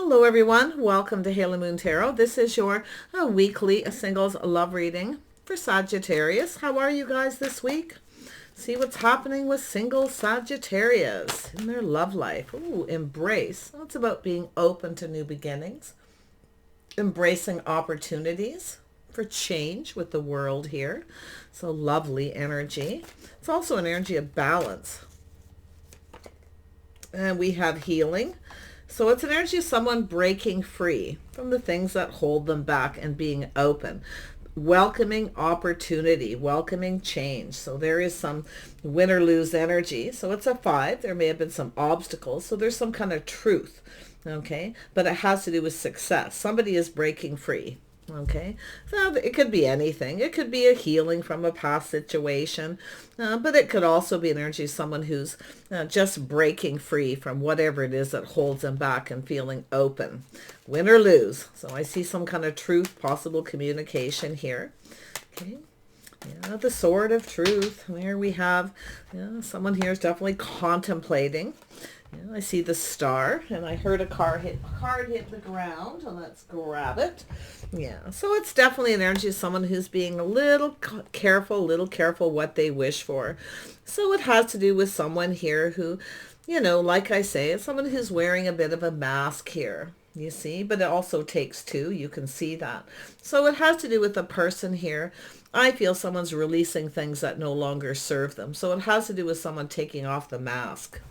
Hello everyone, welcome to Halo Moon Tarot. This is your weekly singles love reading for Sagittarius. How are you guys this week? See what's happening with single Sagittarius in their love life. Ooh, embrace. Well, it's about being open to new beginnings, embracing opportunities for change with the world here. So lovely energy. It's also an energy of balance. And we have healing. So it's an energy of someone breaking free from the things that hold them back and being open, welcoming opportunity, welcoming change. So there is some win or lose energy. So it's a 5. There may have been some obstacles. So there's some kind of truth. Okay. But it has to do with success. Somebody is breaking free. Okay, so it could be anything. It could be a healing from a past situation, but it could also be an energy of someone who's just breaking free from whatever it is that holds them back and feeling open. Win or lose. So I see some kind of truth, possible communication here. Okay. Yeah, the sword of truth. There we have someone here is definitely contemplating. I see the star, and I heard a card hit the ground, and let's grab it. Yeah, so it's definitely an energy of someone who's being a little careful what they wish for. So it has to do with someone here who, like I say, it's someone who's wearing a bit of a mask here. You see, but it also takes two. You can see that. So it has to do with a person here. I feel someone's releasing things that no longer serve them. So it has to do with someone taking off the mask.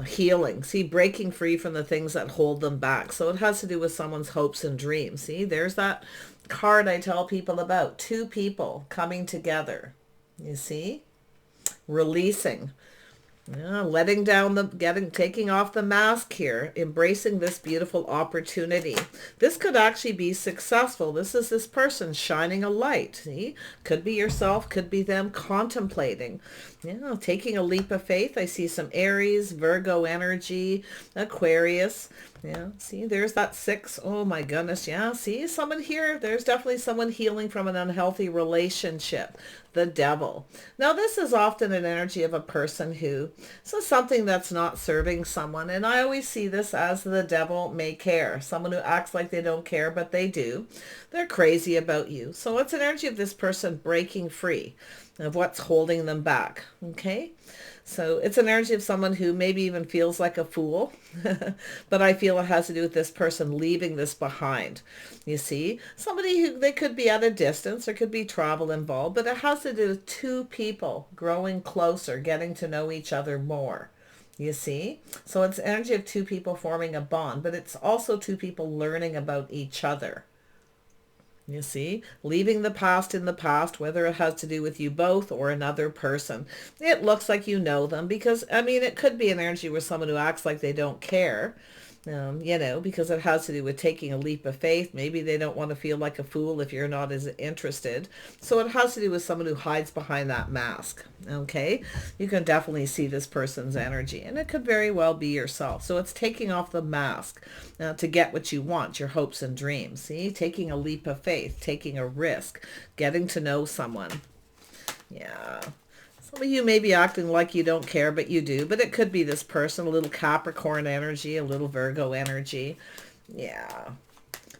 Healing. See, breaking free from the things that hold them back. So it has to do with someone's hopes and dreams. See, there's that card I tell people about. Two people coming together. You see? Releasing. Letting down taking off the mask here, embracing this beautiful opportunity. This could actually be successful. This is this person shining a light. See, could be yourself, could be them contemplating. Taking a leap of faith. I see some Aries, Virgo energy, Aquarius. See, there's that 6. Oh my goodness. See, someone here. There's definitely someone healing from an unhealthy relationship. The devil. Now, this is often an energy of a person who, so something that's not serving someone. And I always see this as the devil may care. Someone who acts like they don't care, but they do. They're crazy about you. So it's an energy of this person breaking free of what's holding them back. Okay. So it's an energy of someone who maybe even feels like a fool, but I feel it has to do with this person leaving this behind. You see, somebody who they could be at a distance, there could be travel involved, but it has to do with two people growing closer, getting to know each other more. You see, so it's energy of two people forming a bond, but it's also two people learning about each other. You see, leaving the past in the past, whether it has to do with you both or another person. It looks like you know them because, it could be an energy with someone who acts like they don't care, because it has to do with taking a leap of faith. Maybe they don't want to feel like a fool if you're not as interested. So it has to do with someone who hides behind that mask. Okay, you can definitely see this person's energy, and it could very well be yourself. So it's taking off the mask to get what you want, your hopes and dreams. See, taking a leap of faith, taking a risk, getting to know someone. Yeah. Some of you may be acting like you don't care, but you do. But it could be this person, a little Capricorn energy, a little Virgo energy. Yeah.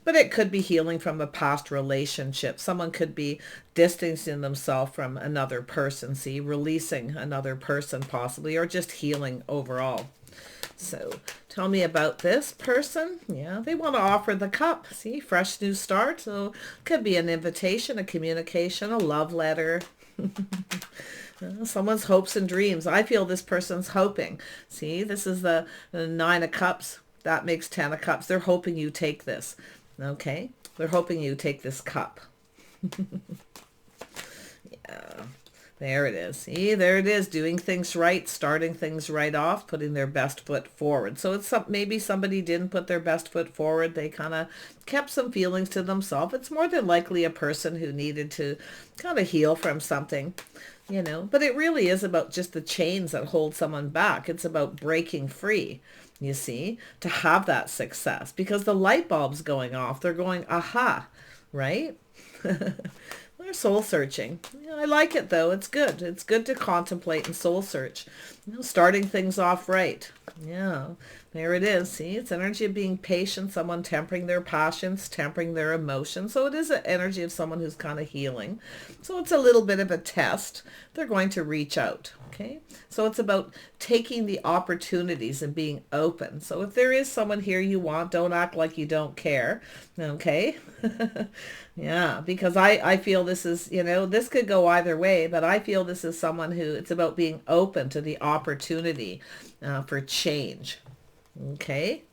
But it could be healing from a past relationship. Someone could be distancing themselves from another person, see, releasing another person possibly, or just healing overall. So tell me about this person. Yeah, they want to offer the cup. See, fresh new start. So it could be an invitation, a communication, a love letter. Someone's hopes and dreams. I feel this person's hoping. See, this is the 9 of Cups. That makes 10 of Cups. They're hoping you take this. Okay? They're hoping you take this cup. Yeah. There it is. See, there it is. Doing things right, starting things right off, putting their best foot forward. So it's maybe somebody didn't put their best foot forward. They kind of kept some feelings to themselves. It's more than likely a person who needed to kind of heal from something. But it really is about just the chains that hold someone back. It's about breaking free, you see, to have that success, because the light bulb's going off. They're going, aha, right? They're soul searching. I like it though. It's good. It's good to contemplate and soul search. Starting things off right. Yeah. There it is. See, it's energy of being patient, someone tempering their passions, tempering their emotions. So it is an energy of someone who's kind of healing. So it's a little bit of a test. They're going to reach out. Okay. So it's about taking the opportunities and being open. So if there is someone here you want, don't act like you don't care. Okay. Yeah, because I feel this is, this could go either way, but I feel this is someone who, it's about being open to the opportunity for change. Okay.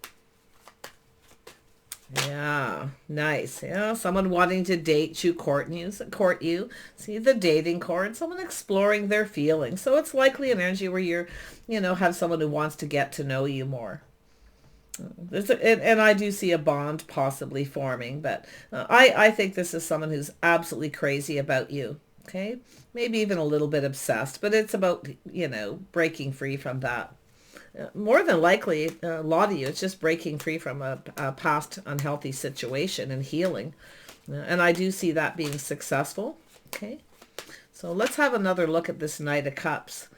Yeah, nice. Yeah, someone wanting to date you, court you. See the dating card, someone exploring their feelings. So it's likely an energy where you're, have someone who wants to get to know you more. And I do see a bond possibly forming, but I think this is someone who's absolutely crazy about you. Okay. Maybe even a little bit obsessed, but it's about, breaking free from that. More than likely, a lot of you, it's just breaking free from a past unhealthy situation and healing. And I do see that being successful. Okay. So let's have another look at this Knight of Cups.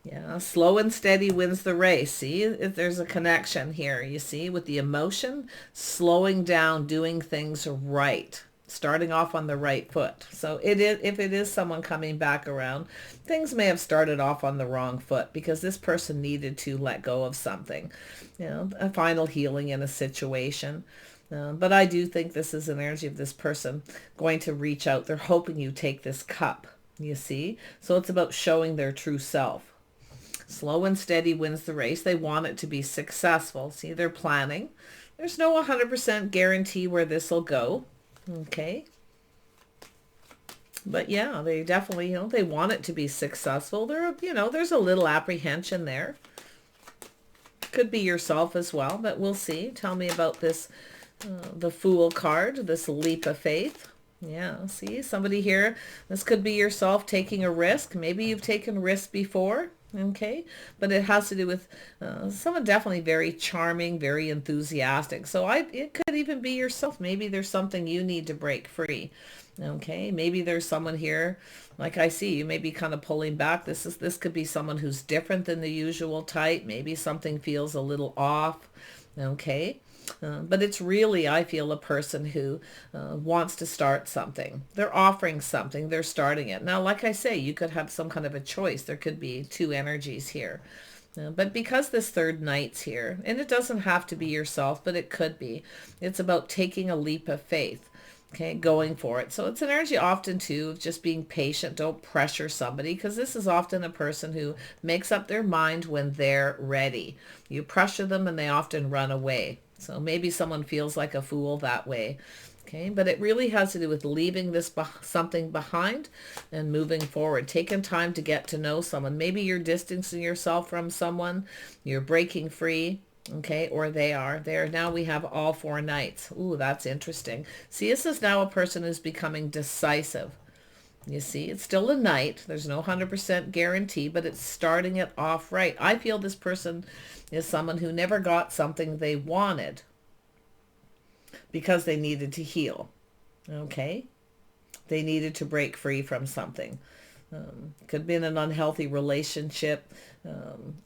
Yeah, slow and steady wins the race. See, if there's a connection here, you see, with the emotion, slowing down, doing things right, starting off on the right foot. So if it is someone coming back around, things may have started off on the wrong foot because this person needed to let go of something, a final healing in a situation. But I do think this is an energy of this person going to reach out. They're hoping you take this cup, you see. So it's about showing their true self. Slow and steady wins the race. They want it to be successful. See, they're planning. There's no 100% guarantee where this will go. Okay. But yeah, they definitely, they want it to be successful. There's a little apprehension there. Could be yourself as well, but we'll see. Tell me about this, the Fool card, this leap of faith. Yeah, see, somebody here, this could be yourself taking a risk. Maybe you've taken risks before. Okay, but it has to do with someone definitely very charming, very enthusiastic. So it could even be yourself. Maybe there's something you need to break free. Okay, maybe there's someone here, like I see, you may be kind of pulling back. This could be someone who's different than the usual type. Maybe something feels a little off. Okay. But it's really, I feel, a person who wants to start something. They're offering something. They're starting it. Now, like I say, you could have some kind of a choice. There could be two energies here. But because this third Knight's here, and it doesn't have to be yourself, but it could be. It's about taking a leap of faith. Okay, going for it. So it's an energy often too of just being patient. Don't pressure somebody, because this is often a person who makes up their mind when they're ready. You pressure them and they often run away. So maybe someone feels like a fool that way. Okay, but it really has to do with leaving something behind and moving forward, taking time to get to know someone. Maybe you're distancing yourself from someone, you're breaking free. Okay, or they are there. Now we have all four Knights. Ooh, that's interesting. See, this is now a person who's becoming decisive. You see, it's still a Knight. There's no 100% guarantee, but it's starting it off right. I feel this person is someone who never got something they wanted because they needed to heal. Okay, they needed to break free from something. Could be in an unhealthy relationship.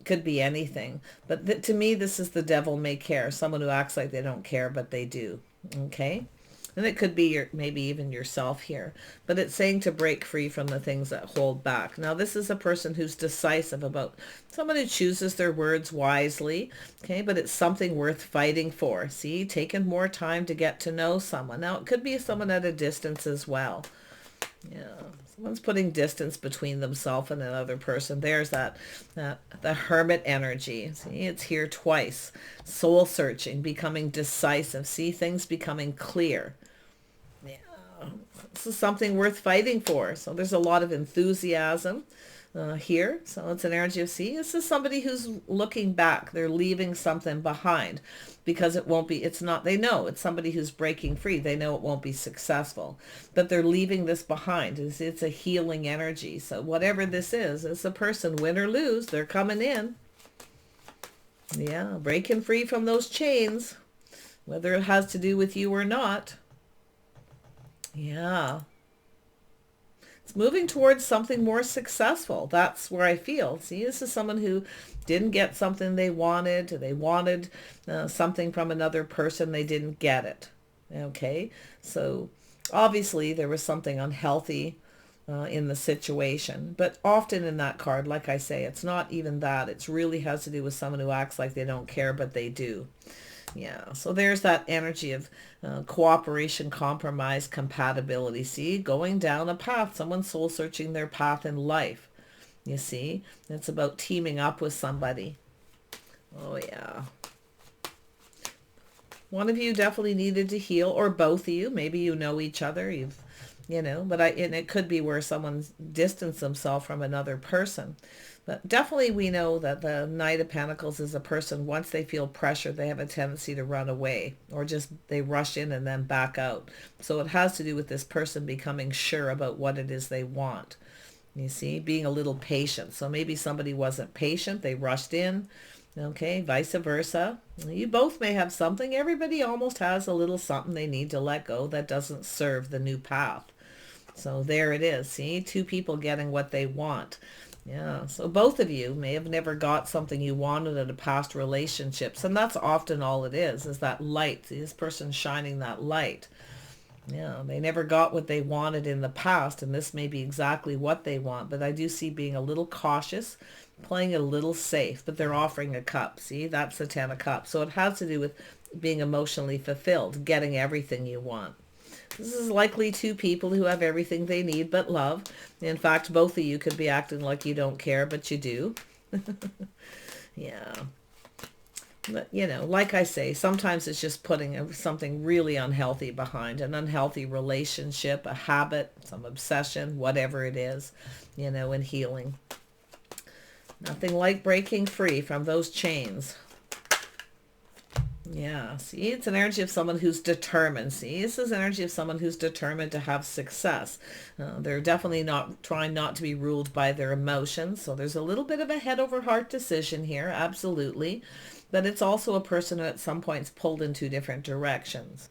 Could be anything. But to me, this is the devil may care. Someone who acts like they don't care, but they do. Okay. And it could be maybe even yourself here. But it's saying to break free from the things that hold back. Now, this is a person who's decisive about someone who chooses their words wisely. Okay. But it's something worth fighting for. See, taking more time to get to know someone. Now, it could be someone at a distance as well. Yeah, someone's putting distance between themselves and another person. There's the hermit energy. See, it's here twice. Soul searching, becoming decisive. See, things becoming clear. Yeah, this is something worth fighting for. So there's a lot of enthusiasm here. So it's an energy of, see, this is somebody who's looking back. They're leaving something behind because they know it's somebody who's breaking free. They know it won't be successful, but they're leaving this behind. It's a healing energy. So whatever this is, it's a person, win or lose, they're coming in. Yeah, breaking free from those chains, whether it has to do with you or not. Yeah. It's moving towards something more successful. That's where I feel. See, this is someone who didn't get something they wanted. They wanted something from another person. They didn't get it. Okay, so obviously there was something unhealthy in the situation. But often in that card, like I say, it's not even that. It really has to do with someone who acts like they don't care, but they do. Yeah, so there's that energy of cooperation, compromise, compatibility. See, going down a path, someone soul searching their path in life. You see, it's about teaming up with somebody. Oh yeah. One of you definitely needed to heal, or both of you. Maybe you know each other. And it could be where someone's distanced themselves from another person. But definitely we know that the Knight of Pentacles is a person, once they feel pressure, they have a tendency to run away, or just they rush in and then back out. So it has to do with this person becoming sure about what it is they want. You see, being a little patient. So maybe somebody wasn't patient, they rushed in. Okay, vice versa. You both may have something. Everybody almost has a little something they need to let go that doesn't serve the new path. So there it is. See, two people getting what they want. Yeah, so both of you may have never got something you wanted in a past relationships. And that's often all it is that light. This person shining that light. Yeah, they never got what they wanted in the past, and this may be exactly what they want. But I do see being a little cautious, playing it a little safe, but they're offering a cup. See, that's the Ten of Cups. So it has to do with being emotionally fulfilled, getting everything you want. This is likely two people who have everything they need but love. In fact, both of you could be acting like you don't care, but you do. Yeah. But, like I say, sometimes it's just putting something really unhealthy behind, an unhealthy relationship, a habit, some obsession, whatever it is, and healing. Nothing like breaking free from those chains. Yeah, see, it's an energy of someone who's determined. See, this is energy of someone who's determined to have success. They're definitely not trying not to be ruled by their emotions. So there's a little bit of a head over heart decision here, absolutely. But it's also a person who at some points pulled in two different directions.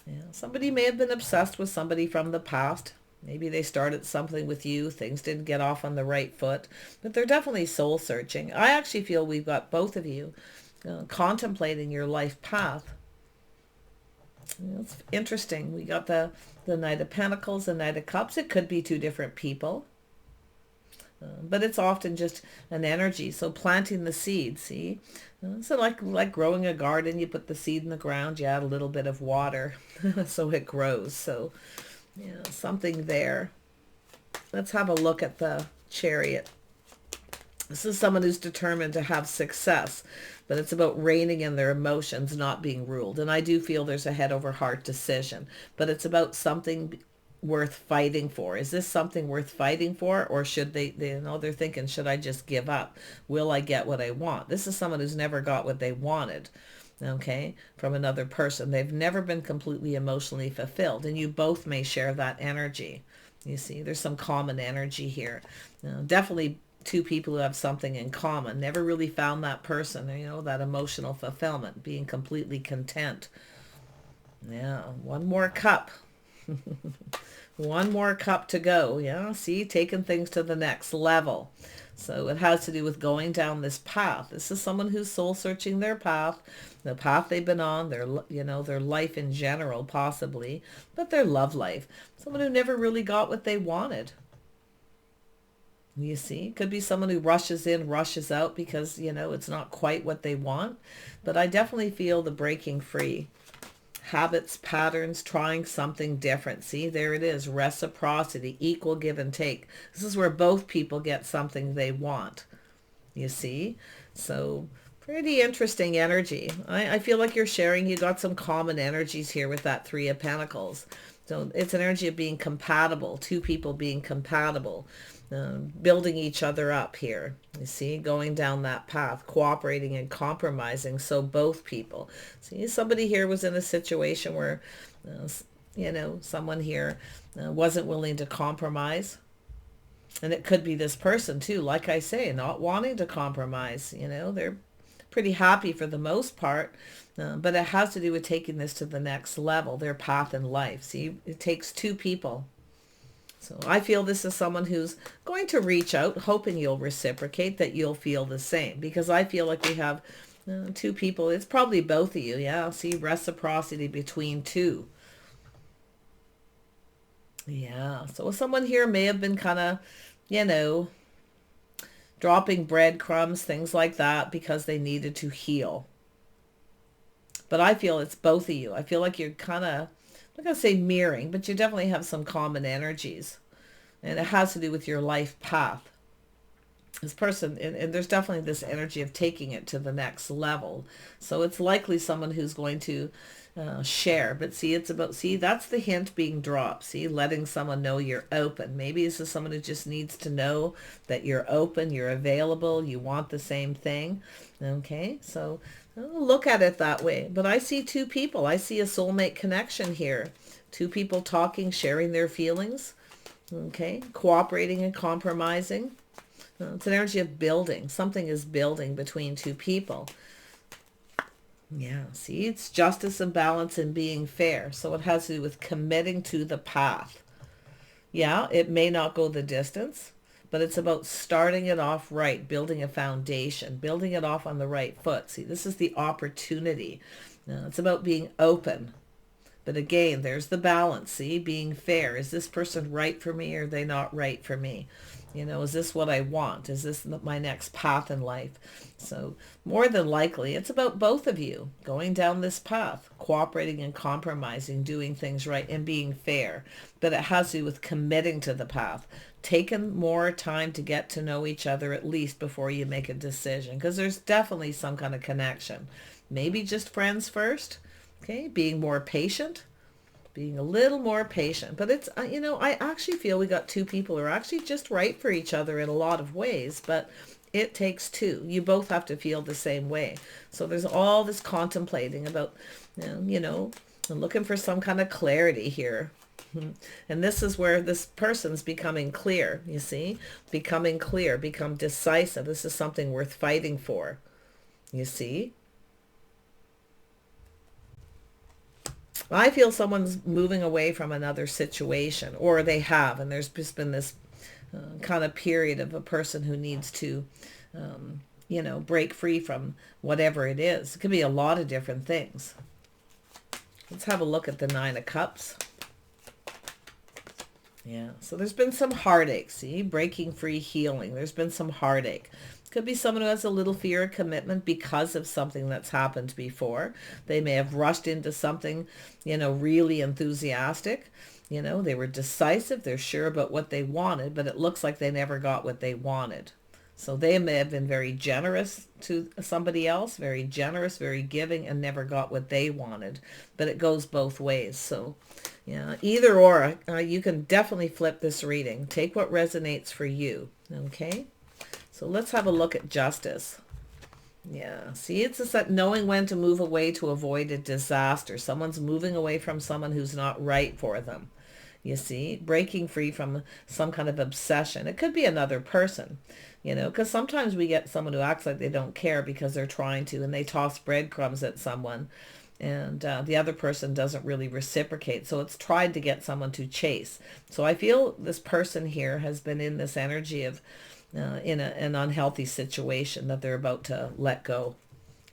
Yeah, somebody may have been obsessed with somebody from the past. Maybe they started something with you. Things didn't get off on the right foot. But they're definitely soul searching. I actually feel we've got both of you contemplating your life path. It's interesting. We got the Knight of Pentacles, the Knight of Cups. It could be two different people. But it's often just an energy. So planting the seed, see? So like growing a garden, you put the seed in the ground, you add a little bit of water so it grows. So yeah, something there. Let's have a look at the Chariot. This is someone who's determined to have success, but it's about reining in their emotions, not being ruled. And I do feel there's a head over heart decision, but it's about something worth fighting for. Is this something worth fighting for, or should they're thinking, should I just give up? Will I get what I want? This is someone who's never got what they wanted, okay, from another person. They've never been completely emotionally fulfilled, and you both may share that energy. You see, there's some common energy here. Definitely two people who have something in common. Never really found that person, that emotional fulfillment, being completely content. Yeah, one more cup. One more cup to go. Yeah, see, taking things to the next level. So it has to do with going down this path. This is someone who's soul searching their path, the path they've been on, their life in general, possibly, but their love life. Someone who never really got what they wanted. You see, could be someone who rushes in, rushes out because, it's not quite what they want. But I definitely feel the breaking free. Habits, patterns, trying something different. See, there it is. Reciprocity, equal give and take. This is where both people get something they want. You see? So pretty interesting energy. I feel like you're sharing. You got some common energies here with that Three of Pentacles. So it's an energy of being compatible, two people being compatible. Building each other up here, you see, going down that path, cooperating and compromising. So both people, see, somebody here was in a situation where, someone here wasn't willing to compromise. And it could be this person too, like I say, not wanting to compromise. They're pretty happy for the most part, but it has to do with taking this to the next level, their path in life. See, it takes two people. So I feel this is someone who's going to reach out, hoping you'll reciprocate, that you'll feel the same. Because I feel like we have two people. It's probably both of you. Yeah, see, reciprocity between two. Yeah, so someone here may have been kind of, you know, dropping breadcrumbs, things like that, because they needed to heal. But I feel it's both of you. I feel like you're kind of, I'm not going to say mirroring, but you definitely have some common energies. And it has to do with your life path. This person, and there's definitely this energy of taking it to the next level. So it's likely someone who's going to share. But see, it's about, see, that's the hint being dropped. See, letting someone know you're open. Maybe this is someone who just needs to know that you're open, you're available, you want the same thing. Okay, so look at it that way. But I see two people. I see a soulmate connection here. Two people talking, sharing their feelings. Okay, cooperating and compromising. It's an energy of building. Something is building between two people. Yeah, see, it's justice and balance and being fair. So it has to do with committing to the path. Yeah, it may not go the distance, but it's about starting it off right, building a foundation, building it off on the right foot. See, this is the opportunity. It's about being open. But again, there's the balance, see, being fair. Is this person right for me, or are they not right for me? You know, is this what I want? Is this my next path in life? So more than likely, it's about both of you going down this path, cooperating and compromising, doing things right and being fair. But it has to do with committing to the path, taking more time to get to know each other at least before you make a decision, because there's definitely some kind of connection. Maybe just friends first, okay? Being more patient. Being a little more patient. But it's, you know, I actually feel we got two people who are actually just right for each other in a lot of ways, but it takes two. You both have to feel the same way. So there's all this contemplating about, you know, looking for some kind of clarity here. And this is where this person's becoming clear, you see? Becoming clear, become decisive. This is something worth fighting for, you see? I feel someone's moving away from another situation, or they have, and there's just been this kind of period of a person who needs to, you know, break free from whatever it is. It could be a lot of different things. Let's have a look at the Nine of Cups. Yeah, so there's been some heartache, see, breaking free, healing. There's been some heartache. Could be someone who has a little fear of commitment because of something that's happened before. They may have rushed into something, you know, really enthusiastic. You know, they were decisive. They're sure about what they wanted, but it looks like they never got what they wanted. So they may have been very generous to somebody else, very generous, very giving, and never got what they wanted. But it goes both ways. So, yeah, either or, you can definitely flip this reading. Take what resonates for you, okay? So let's have a look at justice. Yeah, see, it's just that knowing when to move away to avoid a disaster. Someone's moving away from someone who's not right for them. You see, breaking free from some kind of obsession. It could be another person, you know, because sometimes we get someone who acts like they don't care because they're trying to, and they toss breadcrumbs at someone, and the other person doesn't really reciprocate. So it's tried to get someone to chase. So I feel this person here has been in this energy of in an unhealthy situation that they're about to let go.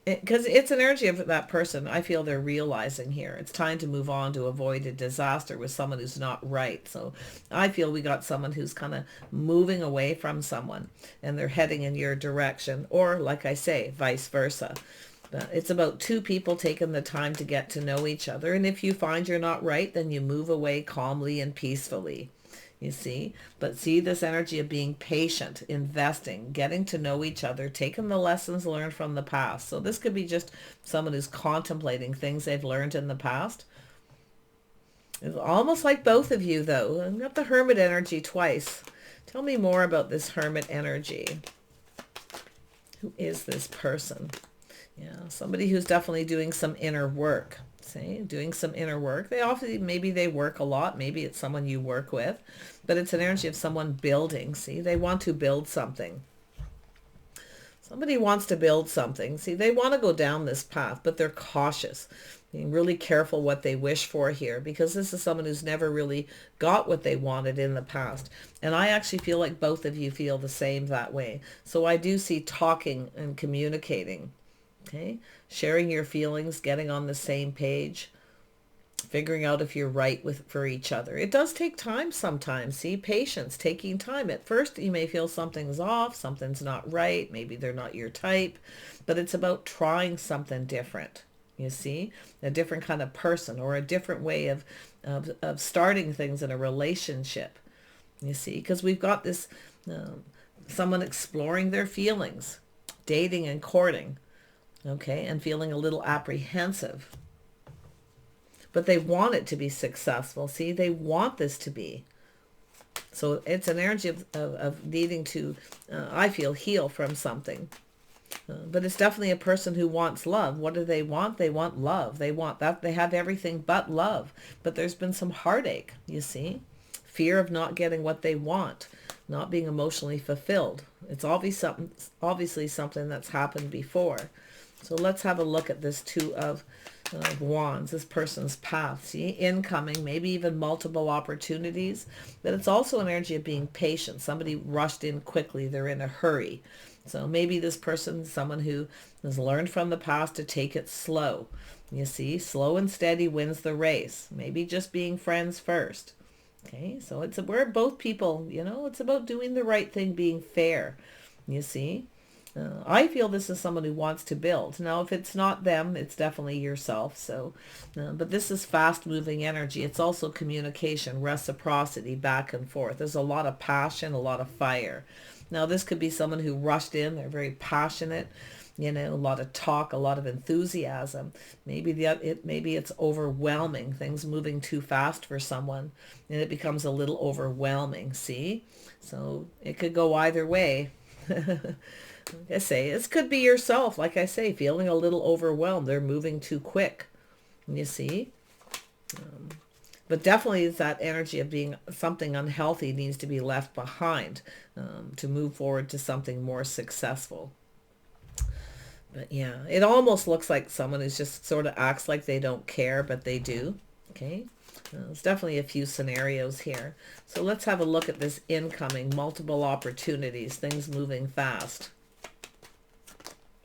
Because it's an energy of that person. I feel they're realizing here. It's time to move on to avoid a disaster with someone who's not right. So I feel we got someone who's kind of moving away from someone and they're heading in your direction. Or like I say, vice versa. It's about two people taking the time to get to know each other. And if you find you're not right, then you move away calmly and peacefully. You see, but see this energy of being patient, investing, getting to know each other, taking the lessons learned from the past. So this could be just someone who's contemplating things they've learned in the past. It's almost like both of you, though. I've got the Hermit energy twice. Tell me more about this Hermit energy. Who is this person? Yeah, somebody who's definitely doing some inner work. See, doing some inner work. They often, maybe they work a lot. Maybe it's someone you work with, but it's an energy of someone building. See, they want to build something. Somebody wants to build something. See, they want to go down this path, but they're cautious. Being really careful what they wish for here, because this is someone who's never really got what they wanted in the past. And I actually feel like both of you feel the same that way. So I do see talking and communicating, okay? Sharing your feelings, getting on the same page, figuring out if you're right for each other. It does take time sometimes. See, patience, taking time. At first, you may feel something's off, something's not right, maybe they're not your type, but it's about trying something different. You see, a different kind of person, or a different way of starting things in a relationship. You see, because we've got this someone exploring their feelings, dating and courting, okay, and feeling a little apprehensive. But they want it to be successful. See, they want this to be. So it's an energy of needing to, I feel, heal from something. But it's definitely a person who wants love. What do they want? They want love. They want that. They have everything but love. But there's been some heartache, you see. Fear of not getting what they want, not being emotionally fulfilled. It's obviously something that's happened before. So let's have a look at this Two of Wands, this person's path. See, incoming, maybe even multiple opportunities. But it's also an energy of being patient. Somebody rushed in quickly. They're in a hurry. So maybe this person, someone who has learned from the past to take it slow. You see, slow and steady wins the race. Maybe just being friends first. Okay, so we're both people, you know, it's about doing the right thing, being fair. You see, I feel this is someone who wants to build. Now, if it's not them, it's definitely yourself. So, but this is fast moving energy. It's also communication, reciprocity, back and forth. There's a lot of passion, a lot of fire. Now, this could be someone who rushed in. They're very passionate, you know, a lot of talk, a lot of enthusiasm. Maybe it's overwhelming, things moving too fast for someone, and it becomes a little overwhelming. See, so it could go either way. Like I say, this could be yourself, like I say, feeling a little overwhelmed. They're moving too quick, you see. But definitely it's that energy of being something unhealthy needs to be left behind to move forward to something more successful. But yeah, it almost looks like someone who just sort of acts like they don't care, but they do. Okay. There's definitely a few scenarios here. So let's have a look at this incoming, multiple opportunities, things moving fast.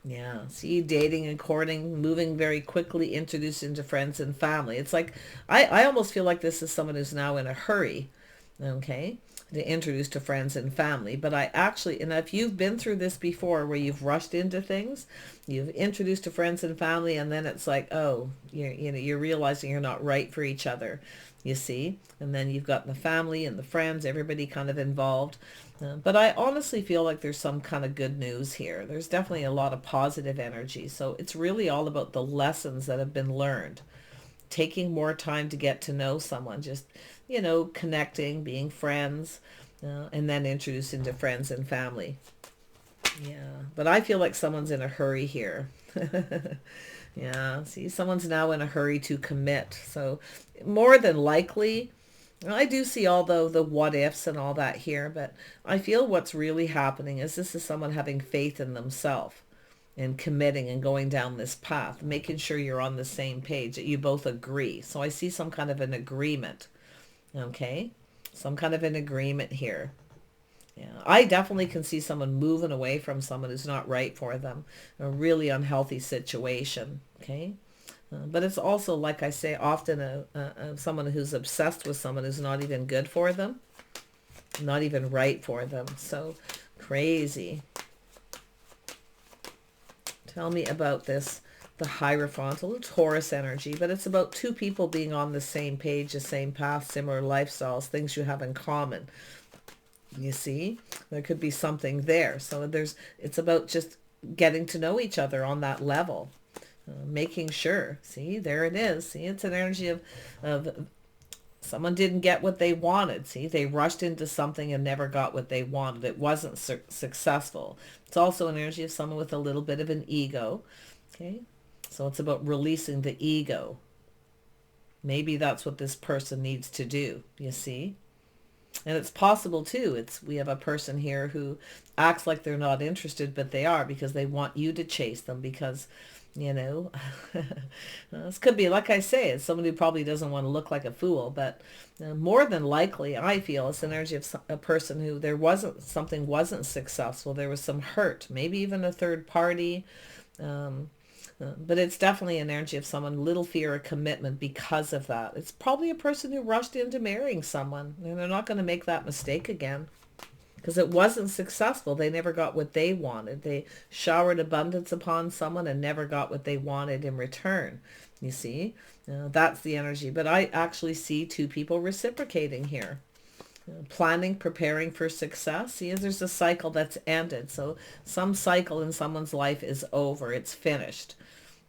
Yeah, see, dating and courting, moving very quickly, introduced into friends and family. It's like, I almost feel like this is someone who's now in a hurry, okay, to introduce to friends and family. But I actually, and if you've been through this before where you've rushed into things, you've introduced to friends and family, and then it's like, oh, you're realizing you're not right for each other, you see, and then you've got the family and the friends, everybody kind of involved. But I honestly feel like there's some kind of good news here. There's definitely a lot of positive energy. So it's really all about the lessons that have been learned. Taking more time to get to know someone, just, you know, connecting, being friends, and then introducing to friends and family. Yeah, but I feel like someone's in a hurry here. Yeah, see, someone's now in a hurry to commit. So more than likely, I do see all the what ifs and all that here, but I feel what's really happening is this is someone having faith in themselves and committing and going down this path, making sure you're on the same page, that you both agree. So I see some kind of an agreement, okay? Some kind of an agreement here. Yeah, I definitely can see someone moving away from someone who's not right for them, a really unhealthy situation, okay? But it's also, like I say, often someone who's obsessed with someone who's not even good for them, not even right for them. So crazy. Tell me about this, the Hierophant, a little Taurus energy, but it's about two people being on the same page, the same path, similar lifestyles, things you have in common. You see, there could be something there. So it's about just getting to know each other on that level. Making sure, see, there it is. See, it's an energy of someone didn't get what they wanted. See, they rushed into something and never got what they wanted. It wasn't successful. It's also an energy of someone with a little bit of an ego. Okay, so it's about releasing the ego. Maybe that's what this person needs to do, you see. And it's possible too. We have a person here who acts like they're not interested, but they are, because they want you to chase them, because, you know, this could be, like I say, it's someone who probably doesn't want to look like a fool, but more than likely, I feel it's the energy of a person who something wasn't successful. There was some hurt, maybe even a third party. Um, but it's definitely an energy of someone, little fear of commitment because of that. It's probably a person who rushed into marrying someone, and they're not going to make that mistake again because it wasn't successful. They never got what they wanted. They showered abundance upon someone and never got what they wanted in return. You see, that's the energy. But I actually see two people reciprocating here. Planning, preparing for success. See, there's a cycle that's ended. So some cycle in someone's life is over. It's finished.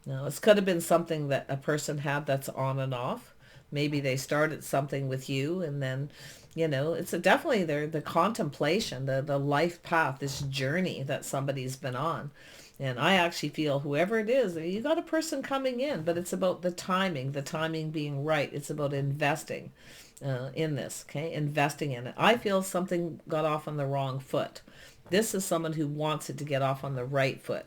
Now, this could have been something that a person had that's on and off. Maybe they started something with you, and then, it's definitely the contemplation, the life path, this journey that somebody's been on. And I actually feel whoever it is, you got a person coming in, but it's about the timing being right. It's about investing in this, okay? Investing in it. I feel something got off on the wrong foot. This is someone who wants it to get off on the right foot.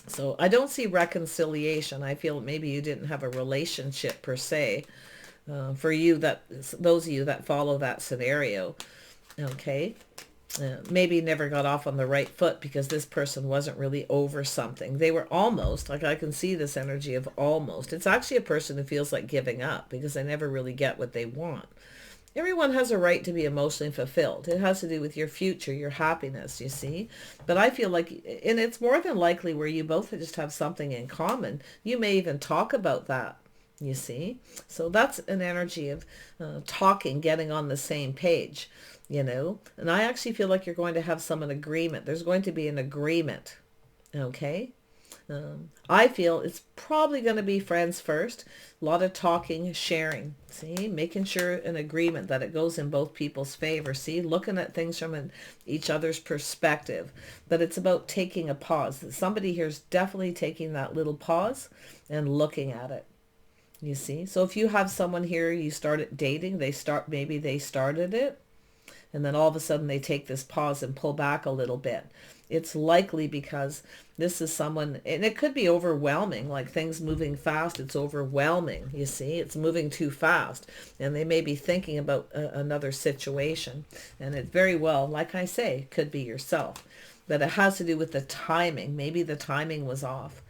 So I don't see reconciliation. I feel maybe you didn't have a relationship per se. For you, those of you that follow that scenario, okay, maybe never got off on the right foot because this person wasn't really over something. They were almost, like I can see this energy of almost. It's actually a person who feels like giving up because they never really get what they want. Everyone has a right to be emotionally fulfilled. It has to do with your future, your happiness, you see. But I feel like, and it's more than likely where you both just have something in common. You may even talk about that, you see. So that's an energy of talking, getting on the same page, And I actually feel like you're going to have an agreement. There's going to be an agreement, okay? I feel it's probably going to be friends first. A lot of talking, sharing. See, making sure an agreement that it goes in both people's favor. See, looking at things from each other's perspective. But it's about taking a pause. Somebody here is definitely taking that little pause and looking at it. You see? So if you have someone here, you started dating, maybe they started it, and then all of a sudden they take this pause and pull back a little bit. It's likely because this is someone, and it could be overwhelming, like things moving fast. It's overwhelming, you see. It's moving too fast. And they may be thinking about another situation. And it very well, like I say, could be yourself. But it has to do with the timing. Maybe the timing was off.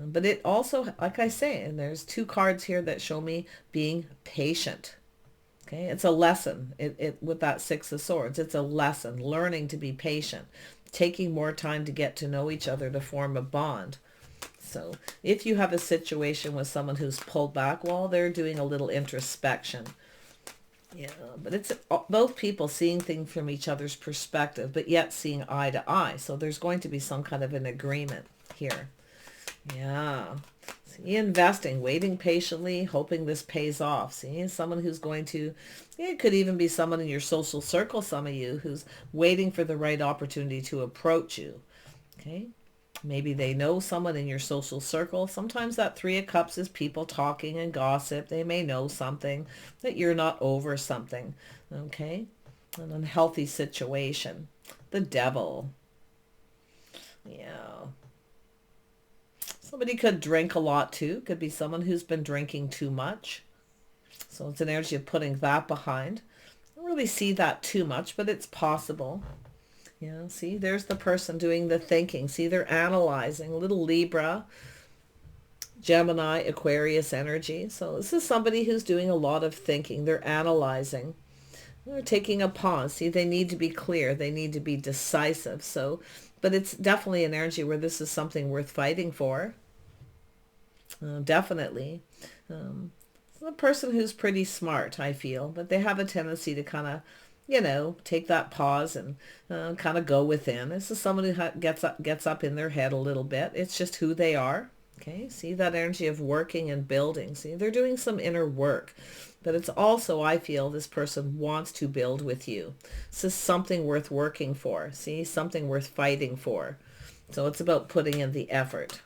But it also, like I say, and there's two cards here that show me being patient. Okay, it's a lesson. With that Six of Swords, it's a lesson, learning to be patient, taking more time to get to know each other to form a bond. So if you have a situation with someone who's pulled back, well, they're doing a little introspection. Yeah, but it's both people seeing things from each other's perspective, but yet seeing eye to eye. So there's going to be some kind of an agreement here. Yeah. See, investing, waiting patiently, hoping this pays off. See, someone who's going to, it could even be someone in your social circle, some of you, who's waiting for the right opportunity to approach you. Okay. Maybe they know someone in your social circle. Sometimes that Three of Cups is people talking and gossip. They may know something, that you're not over something. Okay. An unhealthy situation. The Devil. Yeah. Somebody could drink a lot too. Could be someone who's been drinking too much. So it's an energy of putting that behind. I don't really see that too much, but it's possible. Yeah, see, there's the person doing the thinking. See, they're analyzing. Little Libra, Gemini, Aquarius energy. So this is somebody who's doing a lot of thinking. They're analyzing. They're taking a pause. See, they need to be clear. They need to be decisive. So, but it's definitely an energy where this is something worth fighting for. Definitely. It's a person who's pretty smart, I feel, but they have a tendency to kind of, take that pause and kind of go within. This is someone who gets up in their head a little bit. It's just who they are. Okay, see that energy of working and building. See, they're doing some inner work. But it's also, I feel, this person wants to build with you. This is something worth working for. See, something worth fighting for. So it's about putting in the effort.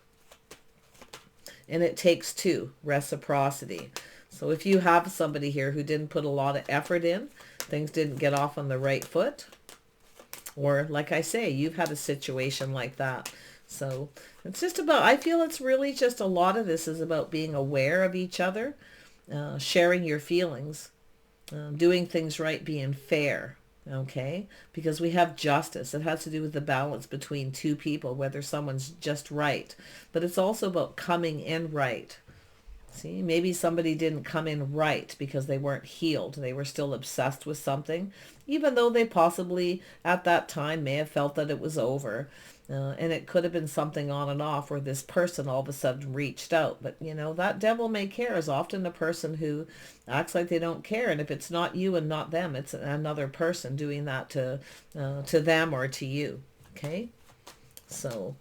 And it takes two, reciprocity. So if you have somebody here who didn't put a lot of effort in, things didn't get off on the right foot. Or like I say, you've had a situation like that. So it's just about, I feel it's really just a lot of this is about being aware of each other, sharing your feelings, doing things right, being fair. Okay, because we have justice. It has to do with the balance between two people, whether someone's just right. But it's also about coming in right. See, maybe somebody didn't come in right because they weren't healed. They were still obsessed with something, even though they possibly at that time may have felt that it was over. And it could have been something on and off where this person all of a sudden reached out. But, you know, that devil may care is often the person who acts like they don't care. And if it's not you and not them, it's another person doing that to them or to you. Okay? So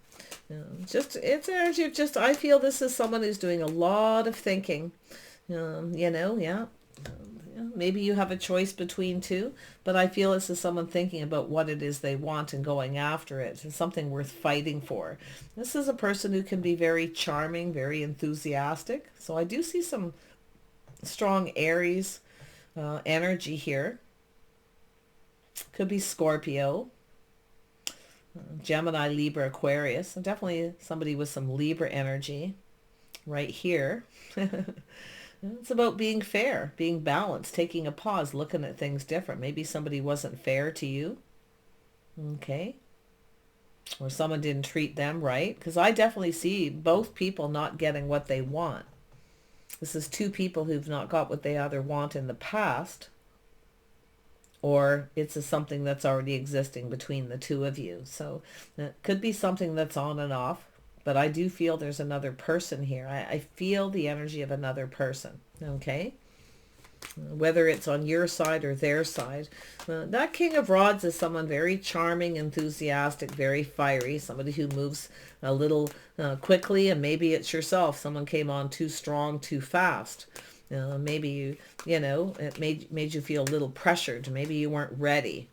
just, it's energy of just, I feel this is someone who's doing a lot of thinking, you know, yeah. Maybe you have a choice between two, but I feel this is someone thinking about what it is they want and going after it. It's something worth fighting for. This is a person who can be very charming, very enthusiastic. So I do see some strong Aries energy here. Could be Scorpio, Gemini, Libra, Aquarius. And definitely somebody with some Libra energy right here. It's about being fair, being balanced, taking a pause, looking at things different. Maybe somebody wasn't fair to you. Okay. Or someone didn't treat them right. Because I definitely see both people not getting what they want. This is two people who've not got what they either want in the past, or it's something that's already existing between the two of you. So it could be something that's on and off. But I do feel there's another person here. I feel the energy of another person, okay? Whether it's on your side or their side. That King of Rods is someone very charming, enthusiastic, very fiery, somebody who moves a little quickly, and maybe it's yourself. Someone came on too strong, too fast. Maybe you know, it made you feel a little pressured. Maybe you weren't ready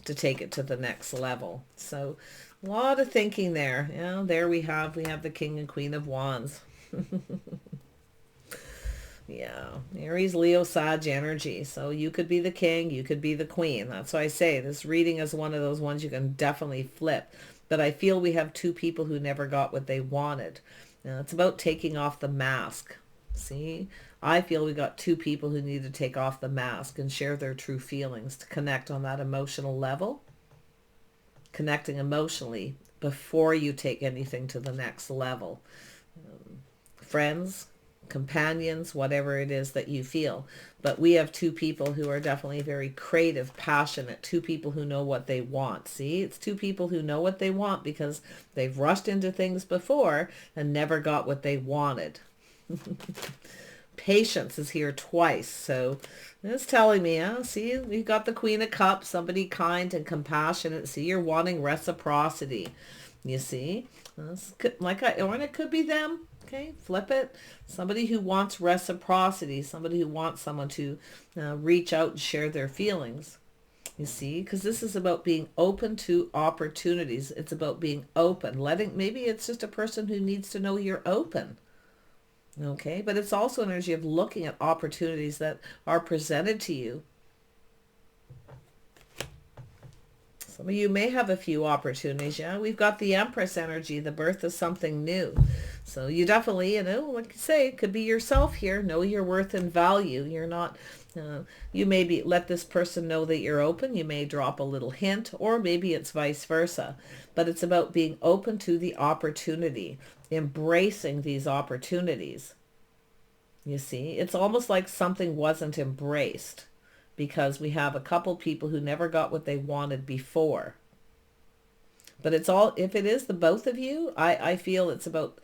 to take it to the next level. So a lot of thinking there. Yeah, there we have the King and Queen of Wands. Yeah, Aries, Leo, Sag energy. So you could be the king, you could be the queen. That's why I say this reading is one of those ones you can definitely flip. But I feel we have two people who never got what they wanted. It's about taking off the mask. See, I feel we got two people who need to take off the mask and share their true feelings to connect on that emotional level. Connecting emotionally before you take anything to the next level. Friends, companions, whatever it is that you feel. But we have two people who are definitely very creative, passionate, two people who know what they want. See, it's two people who know what they want because they've rushed into things before and never got what they wanted. Patience is here twice. So it's telling me, see, we've got the Queen of Cups, somebody kind and compassionate. See, you're wanting reciprocity. You see, or it could be them. Okay, flip it. Somebody who wants reciprocity, somebody who wants someone to reach out and share their feelings. You see, because this is about being open to opportunities. It's about being open, maybe it's just a person who needs to know you're open. Okay, but it's also an energy of looking at opportunities that are presented to you. Some of you may have a few opportunities. Yeah, we've got the Empress energy, the birth of something new. So you definitely, like you say, it could be yourself here. Know your worth and value. You're not, you maybe let this person know that you're open. You may drop a little hint, or maybe it's vice versa. But it's about being open to the opportunity, embracing these opportunities. You see, it's almost like something wasn't embraced, because we have a couple people who never got what they wanted before. But it's all, if it is the both of you, I feel it's about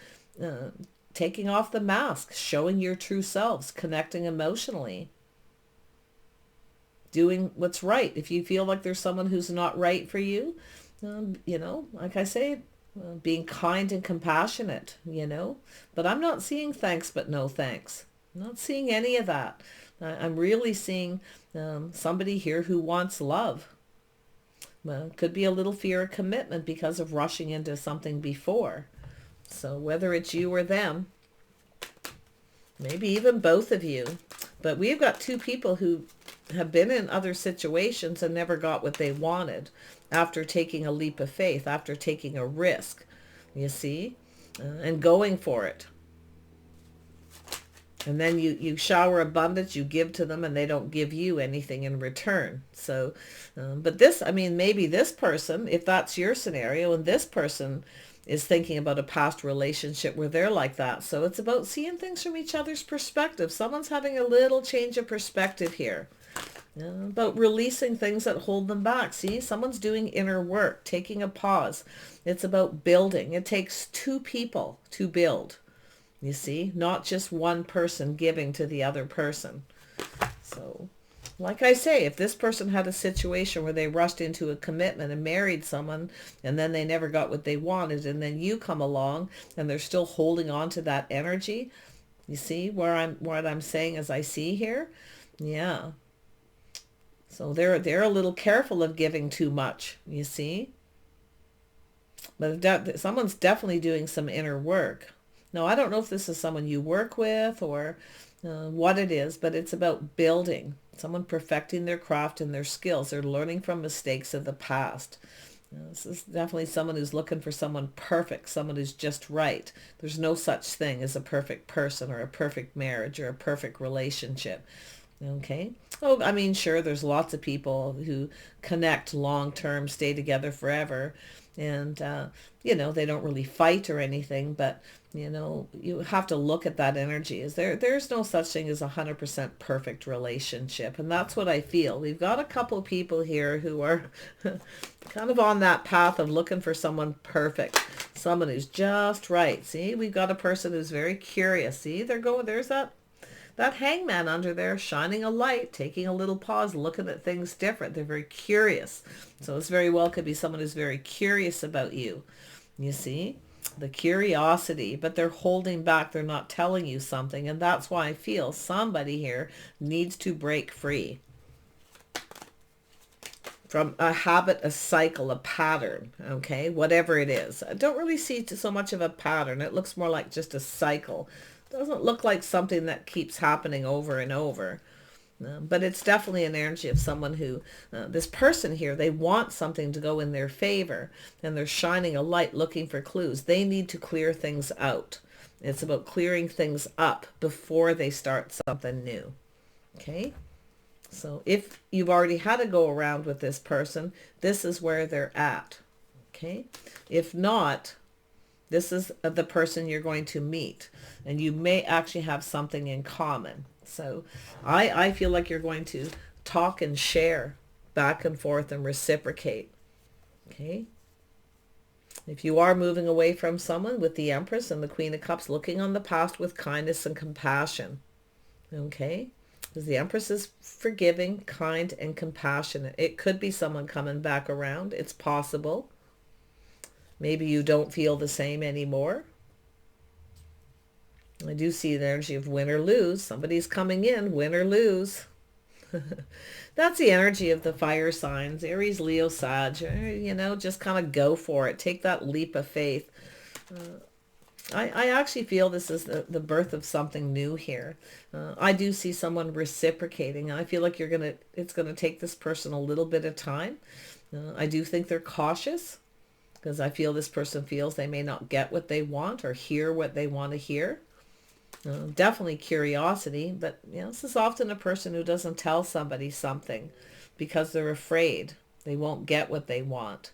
taking off the mask, showing your true selves, connecting emotionally, doing what's right. If you feel like there's someone who's not right for you, like I say, being kind and compassionate, but I'm not seeing thanks but no thanks. I'm not seeing any of that. I'm really seeing somebody here who wants love. Well, could be a little fear of commitment because of rushing into something before. So whether it's you or them, maybe even both of you, but we've got two people who have been in other situations and never got what they wanted after taking a leap of faith, after taking a risk, you see, and going for it. And then you shower abundance, you give to them, and they don't give you anything in return. So, but this, I mean, maybe this person, if that's your scenario, and this person is thinking about a past relationship where they're like that. So it's about seeing things from each other's perspective. Someone's having a little change of perspective here. About releasing things that hold them back. See, someone's doing inner work, taking a pause. It's about building. It takes two people to build. You see, not just one person giving to the other person. So, like I say, if this person had a situation where they rushed into a commitment and married someone and then they never got what they wanted, and then you come along and they're still holding on to that energy, you see what I'm saying as I see here? Yeah. So they're a little careful of giving too much, you see? But someone's definitely doing some inner work. Now, I don't know if this is someone you work with or what it is, but it's about building. Someone perfecting their craft and their skills. They're learning from mistakes of the past. This is definitely someone who's looking for someone perfect, someone who's just right. There's no such thing as a perfect person or a perfect marriage or a perfect relationship. Okay. Oh, I mean, sure, there's lots of people who connect long term, stay together forever. And, they don't really fight or anything, but, you have to look at that energy. There's no such thing as 100% perfect relationship. And that's what I feel. We've got a couple people here who are kind of on that path of looking for someone perfect, someone who's just right. See, we've got a person who's very curious. See, there's that hangman under there shining a light, taking a little pause, looking at things different. They're very curious. So this very well could be someone who's very curious about you. You see, the curiosity, but they're holding back. They're not telling you something. And that's why I feel somebody here needs to break free from a habit, a cycle, a pattern, okay, whatever it is. I don't really see so much of a pattern. It looks more like just a cycle. Doesn't look like something that keeps happening over and over. But it's definitely an energy of someone who, this person here, they want something to go in their favor, and they're shining a light looking for clues. They need to clear things out. It's about clearing things up before they start something new. Okay? So if you've already had a go around with this person, this is where they're at. Okay? If not, this is the person you're going to meet, and you may actually have something in common. So I feel like you're going to talk and share back and forth and reciprocate. Okay? If you are moving away from someone, with the Empress and the Queen of Cups, looking on the past with kindness and compassion. Okay? Because the Empress is forgiving, kind, and compassionate. It could be someone coming back around. It's possible. Maybe you don't feel the same anymore. I do see the energy of win or lose. Somebody's coming in, win or lose. That's the energy of the fire signs, Aries, Leo, Sag. Just kind of go for it. Take that leap of faith. I actually feel this is the birth of something new here. I do see someone reciprocating. I feel like it's going to take this person a little bit of time. I do think they're cautious, because I feel this person feels they may not get what they want or hear what they want to hear. Definitely curiosity, but this is often a person who doesn't tell somebody something because they're afraid they won't get what they want.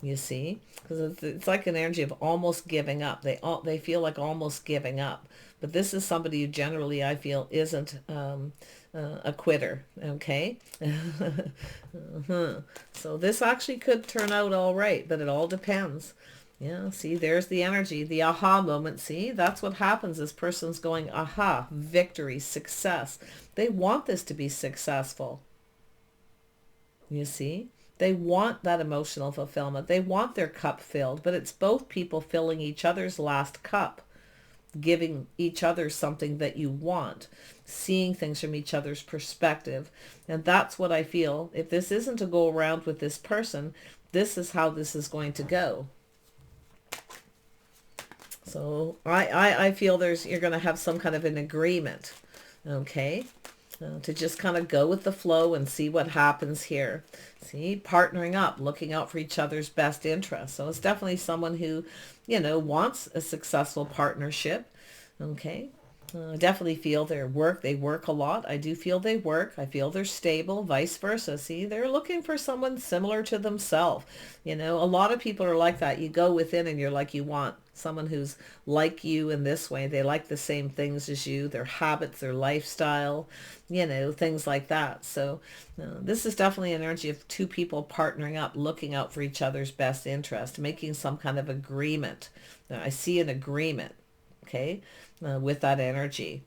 You see, because it's like an energy of almost giving up. They feel like almost giving up, but this is somebody who generally I feel isn't a quitter. Okay. So this actually could turn out all right, but it all depends. Yeah, see, there's the energy, the aha moment. See, that's what happens. This person's going, aha, victory, success. They want this to be successful. You see, they want that emotional fulfillment. They want their cup filled, but it's both people filling each other's last cup, giving each other something that you want, seeing things from each other's perspective. And that's what I feel. If this isn't to go around with this person, this is how this is going to go. So I feel you're going to have some kind of an agreement. Okay. to just kind of go with the flow and see what happens here. See, partnering up, looking out for each other's best interests. So it's definitely someone who, wants a successful partnership. Okay. I definitely feel they work a lot. I do feel they work. I feel they're stable, vice versa. See, they're looking for someone similar to themselves. A lot of people are like that. You go within and you're like, you want someone who's like you in this way. They like the same things as you, their habits, their lifestyle, things like that. So this is definitely an energy of two people partnering up, looking out for each other's best interest, making some kind of agreement. Now, I see an agreement. Okay. With that energy.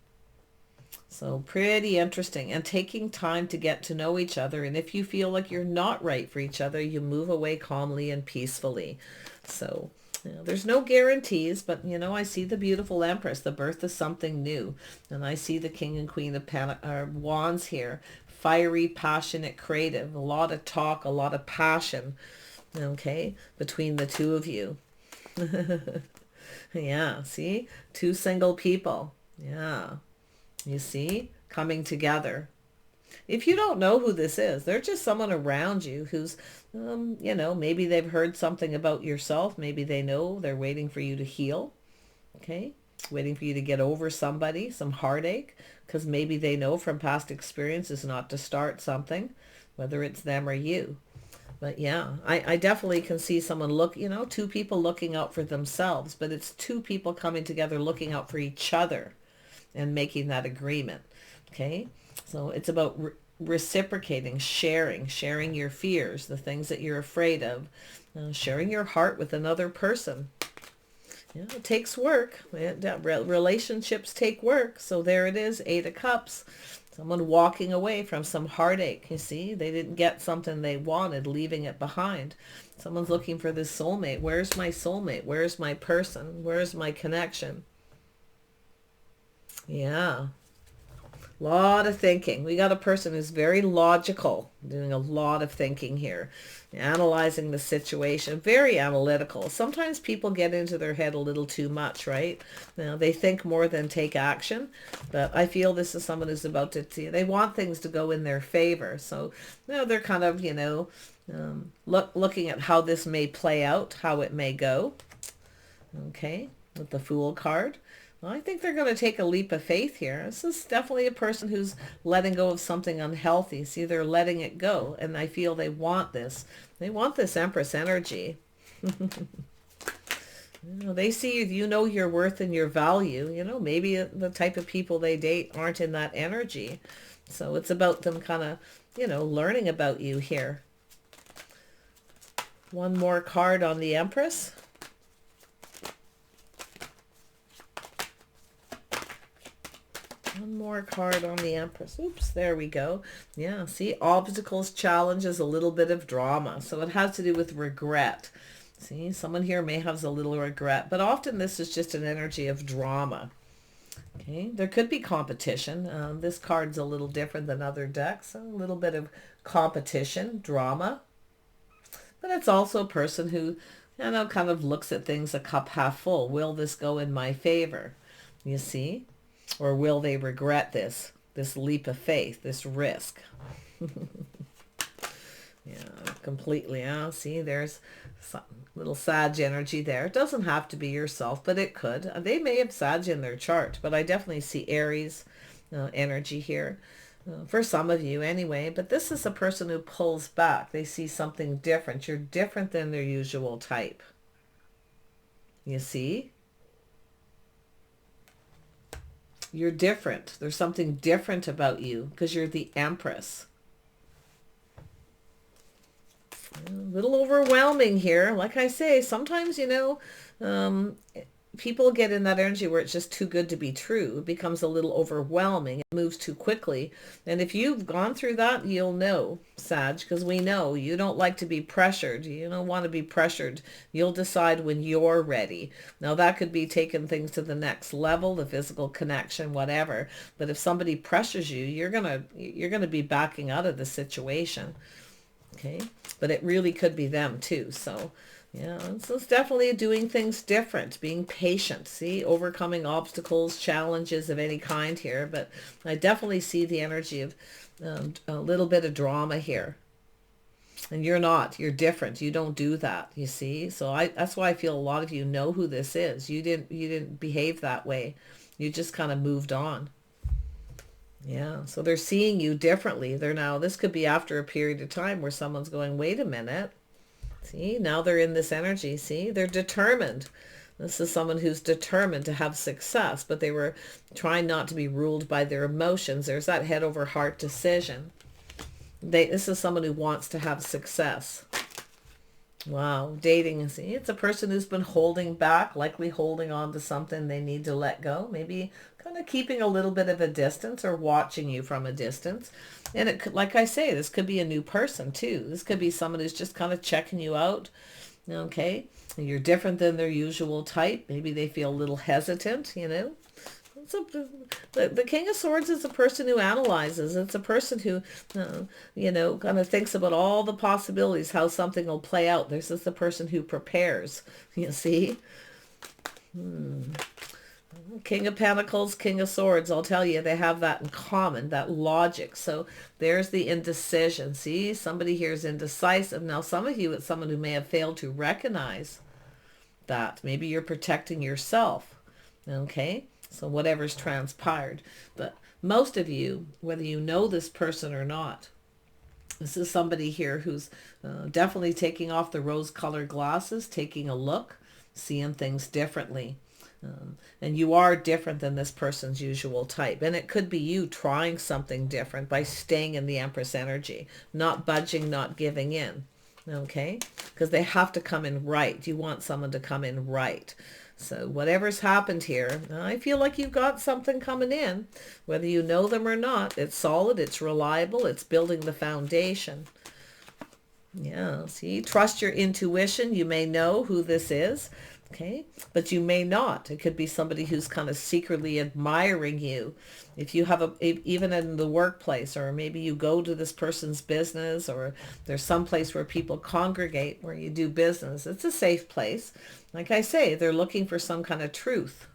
So pretty interesting, and taking time to get to know each other. And if you feel like you're not right for each other, you move away calmly and peacefully. So there's no guarantees, but I see the beautiful Empress, the birth of something new. And I see the King and Queen of Wands here. Fiery, passionate, creative, a lot of talk, a lot of passion, okay, between the two of you. Yeah, see? Two single people. Yeah. You see? Coming together. If you don't know who this is, they're just someone around you who's, maybe they've heard something about yourself. Maybe they know they're waiting for you to heal. Okay? Waiting for you to get over somebody, some heartache, because maybe they know from past experiences not to start something, whether it's them or you. But yeah, I definitely can see someone two people looking out for themselves, but it's two people coming together looking out for each other and making that agreement. Okay. So it's about reciprocating, sharing your fears, the things that you're afraid of, sharing your heart with another person. It takes work. Relationships take work. So there it is, 8 of Cups. Someone walking away from some heartache. You see, they didn't get something they wanted, leaving it behind. Someone's looking for this soulmate. Where's my soulmate? Where's my person? Where's my connection? Yeah. Lot of thinking. We got a person who's very logical, doing a lot of thinking here, analyzing the situation, very analytical. Sometimes people get into their head a little too much, right? They think more than take action, but I feel this is someone who's about to, they want things to go in their favor. So, they're kind of, looking at how this may play out, how it may go. Okay, with the Fool card. I think they're going to take a leap of faith here. This is definitely a person who's letting go of something unhealthy. See, they're letting it go, and I feel they want this. They want this Empress energy. They see you know your worth and your value. Maybe the type of people they date aren't in that energy. So it's about them kind of, learning about you here. One more card on the Empress. One more card on the Empress. Oops, there we go. Yeah, see, obstacles, challenges, a little bit of drama. So it has to do with regret. See, someone here may have a little regret, but often this is just an energy of drama. Okay, there could be competition. This card's a little different than other decks. A little bit of competition, drama. But it's also a person who, kind of looks at things a cup half full. Will this go in my favor? You see? Or will they regret this leap of faith, this risk? Yeah, completely. See, there's some little Sag energy there. It doesn't have to be yourself, but it could. They may have Sag in their chart, but I definitely see Aries energy here. For some of you anyway, but this is a person who pulls back. They see something different. You're different than their usual type. You see? You're different. There's something different about you because you're the Empress. A little overwhelming here. Like I say, sometimes, people get in that energy where it's just too good to be true. It becomes a little overwhelming. It moves too quickly. And if you've gone through that, you'll know, Sag, because we know you don't like to be pressured. You don't want to be pressured. You'll decide when you're ready. Now, that could be taking things to the next level, the physical connection, whatever. But if somebody pressures you, you're gonna be backing out of the situation. Okay, but it really could be them too. So Yeah, and so it's definitely doing things different, being patient, see, overcoming obstacles, challenges of any kind here. But I definitely see the energy of a little bit of drama here. And you're not, you're different. You don't do that, you see? So that's why I feel a lot of you know who this is. You didn't behave that way. You just kind of moved on. Yeah, so they're seeing you differently. They're now, this could be after a period of time where someone's going, wait a minute. See, now they're in this energy. See, they're determined. This is someone who's determined to have success, but they were trying not to be ruled by their emotions. There's that head over heart decision. This is someone who wants to have success. Wow, dating, see, it's a person who's been holding back, likely holding on to something they need to let go. Maybe kind of keeping a little bit of a distance or watching you from a distance. And it could, like I say, this could be a new person too. This could be someone who's just kind of checking you out. Okay, you're different than their usual type. Maybe they feel a little hesitant, you know. The King of Swords is a person who analyzes. It's a person who, you know, kind of thinks about all the possibilities, how something will play out. This is the person who prepares, you see. King of Pentacles, King of Swords, I'll tell you, they have that in common, that logic. So there's the indecision. See, somebody here is indecisive. Now, some of you, it's someone who may have failed to recognize that. Maybe you're protecting yourself, okay? So whatever's transpired. But most of you, whether you know this person or not, this is somebody here who's definitely taking off the rose-colored glasses, taking a look, seeing things differently. And you are different than this person's usual type. And it could be you trying something different by staying in the Empress energy, not budging, not giving in. Okay? Because they have to come in right. You want someone to come in right. So whatever's happened here, I feel like you've got something coming in. Whether you know them or not, it's solid, it's reliable, it's building the foundation. Yeah, see, trust your intuition. You may know who this is, okay? But you may not. It could be somebody who's kind of secretly admiring you. If you have even in the workplace, or maybe you go to this person's business, or there's some place where people congregate where you do business. It's a safe place. Like I say, they're looking for some kind of truth.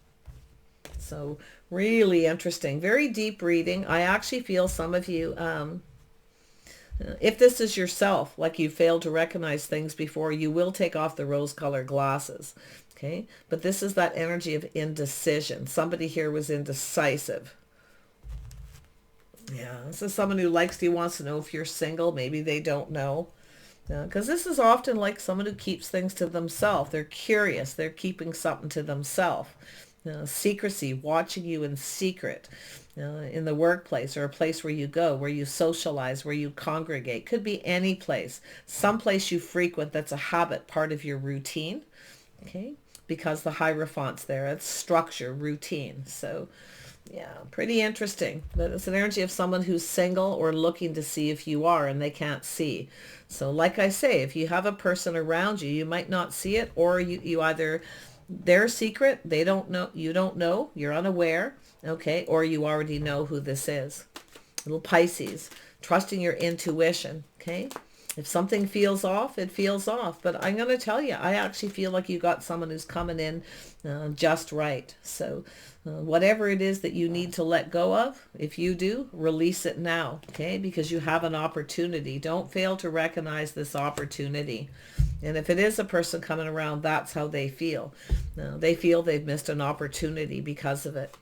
So really interesting. Very deep reading. I actually feel some of you, if this is yourself, like you failed to recognize things before, you will take off the rose-colored glasses. Okay? But this is that energy of indecision. Somebody here was indecisive. Yeah, this is someone who likes you, wants to know if you're single. Maybe they don't know. Because this is often like someone who keeps things to themselves. They're curious. They're keeping something to themselves. Secrecy, watching you in secret. In the workplace or a place where you go, where you socialize, where you congregate. Could be any place. Some place you frequent that's a habit, part of your routine. Okay? Because the Hierophant's there. It's structure, routine. So yeah, pretty interesting. But it's an energy of someone who's single or looking to see if you are and they can't see. So like I say, if you have a person around you, you might not see it, or you either, their secret, they don't know, you don't know, you're unaware, okay, or you already know who this is. Little Pisces, trusting your intuition, okay? If something feels off, it feels off. But I'm going to tell you, I actually feel like you got someone who's coming in just right. So whatever it is that you need to let go of, if you do, release it now, okay? Because you have an opportunity. Don't fail to recognize this opportunity. And if it is a person coming around, that's how they feel. They feel they've missed an opportunity because of it.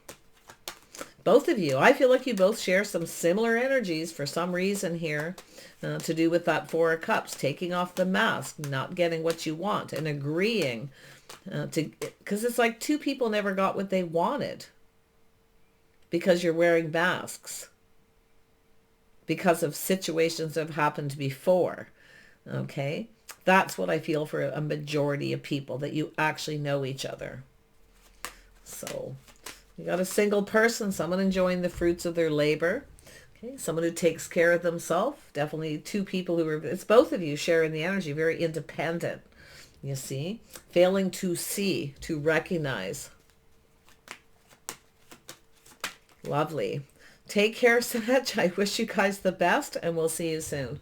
Both of you, I feel like you both share some similar energies for some reason here. To do with that Four of Cups, taking off the mask, not getting what you want, and agreeing because it's like two people never got what they wanted because you're wearing masks because of situations that have happened before. Okay, that's what I feel for a majority of people, that you actually know each other. So you got a single person, someone enjoying the fruits of their labor. Okay, someone who takes care of themselves. Definitely two people who are, it's both of you sharing the energy, very independent, you see. Failing to see, to recognize. Lovely. Take care, Sag. I wish you guys the best, and we'll see you soon.